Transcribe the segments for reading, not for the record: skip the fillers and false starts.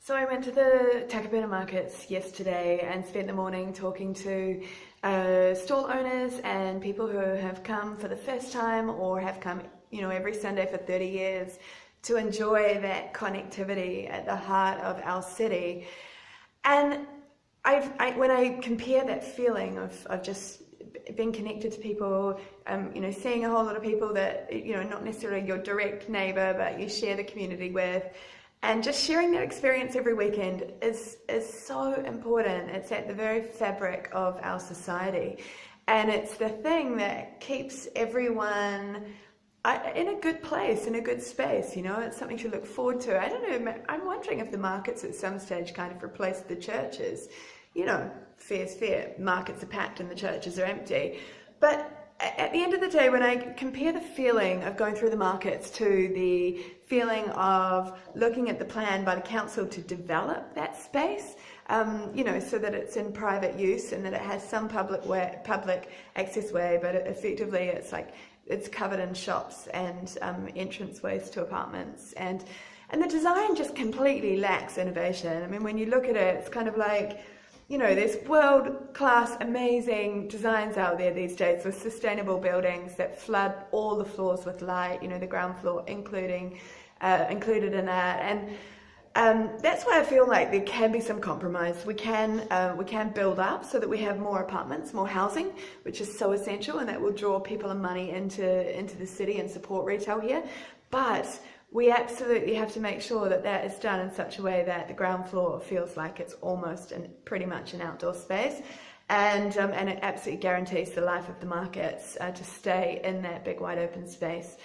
So I went to the Takapuna markets yesterday and spent the morning talking to stall owners and people who have come for the first time or have come, every Sunday for 30 years to enjoy that connectivity at the heart of our city. And when I compare that feeling of just being connected to people, seeing a whole lot of people that, not necessarily your direct neighbour, but you share the community with, and just sharing that experience every weekend is so important. It's at the very fabric of our society. And it's the thing that keeps everyone in a good place, in a good space, It's something to look forward to. I don't know, I'm wondering if the markets at some stage kind of replaced the churches. Fair's fair, markets are packed and the churches are empty. But at the end of the day, when I compare the feeling of going through the markets to the feeling of looking at the plan by the council to develop that space, so that it's in private use and that it has some public access way, but effectively it's covered in shops and entranceways to apartments, and the design just completely lacks innovation. I mean, when you look at it, it's kind of like, there's world-class, amazing designs out there these days with sustainable buildings that flood all the floors with light, the ground floor included in that. And that's why I feel like there can be some compromise. We can build up so that we have more apartments, more housing, which is so essential, and that will draw people and money into the city and support retail here. But we absolutely have to make sure that that is done in such a way that the ground floor feels like it's almost pretty much an outdoor space, and it absolutely guarantees the life of the markets to stay in that big wide open space.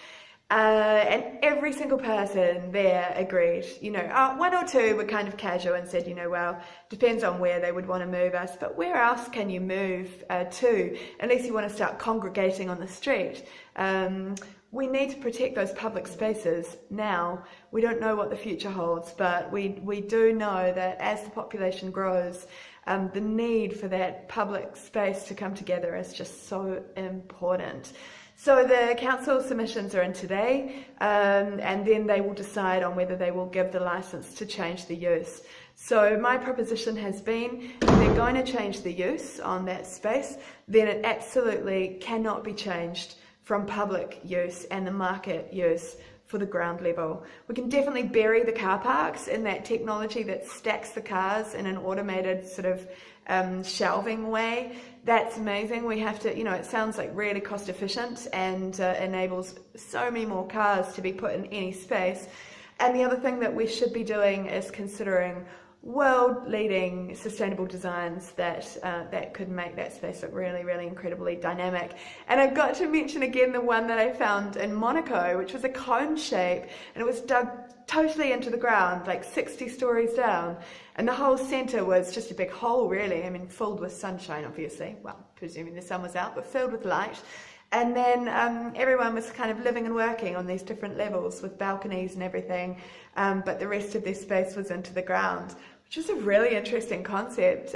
And every single person there agreed. One or two were kind of casual and said, well, depends on where they would want to move us, but where else can you move to, unless you want to start congregating on the street? We need to protect those public spaces now. We don't know what the future holds, but we do know that as the population grows, the need for that public space to come together is just so important. So the council submissions are in today, and then they will decide on whether they will give the licence to change the use. So my proposition has been, if they're going to change the use on that space, then it absolutely cannot be changed from public use and the market use for the ground level. We can definitely bury the car parks in that technology that stacks the cars in an automated sort of shelving way. That's amazing. We have to, it sounds like really cost efficient and enables so many more cars to be put in any space. And the other thing that we should be doing is considering world-leading sustainable designs that could make that space look really, really incredibly dynamic. And I've got to mention again the one that I found in Monaco, which was a cone shape, and it was dug totally into the ground, like 60 stories down, and the whole centre was just a big hole, really. I mean, filled with sunshine, obviously. Well, presuming the sun was out, but filled with light. And then everyone was kind of living and working on these different levels with balconies and everything, but the rest of their space was into the ground, which is a really interesting concept.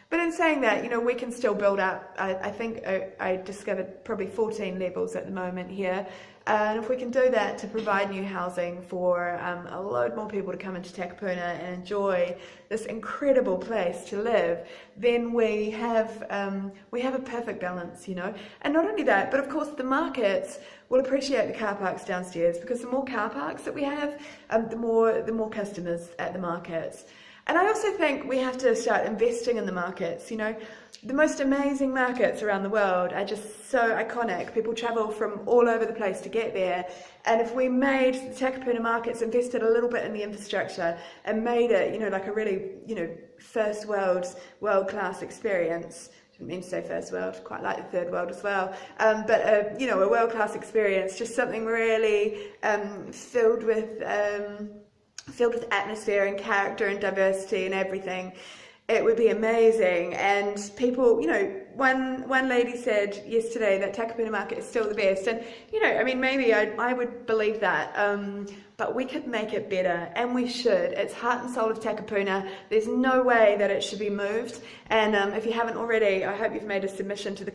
But in saying that, we can still build up. I think I discovered probably 14 levels at the moment here. And if we can do that to provide new housing for a load more people to come into Takapuna and enjoy this incredible place to live, then we have a perfect balance, And not only that, but of course the markets will appreciate the car parks downstairs, because the more car parks that we have, the more customers at the markets. And I also think we have to start investing in the markets. The most amazing markets around the world are just so iconic. People travel from all over the place to get there. And if we made the Takapuna markets, invested a little bit in the infrastructure and made it, like a really, first world-class experience. Didn't mean to say first world, quite like the third world as well. But a world-class experience, just something really filled with atmosphere and character and diversity and everything. It would be amazing. And people, one lady said yesterday that Takapuna market is still the best, and maybe I would believe that, but we could make it better, and we should. It's heart and soul of Takapuna. There's no way that it should be moved, and if you haven't already, I hope you've made a submission to the council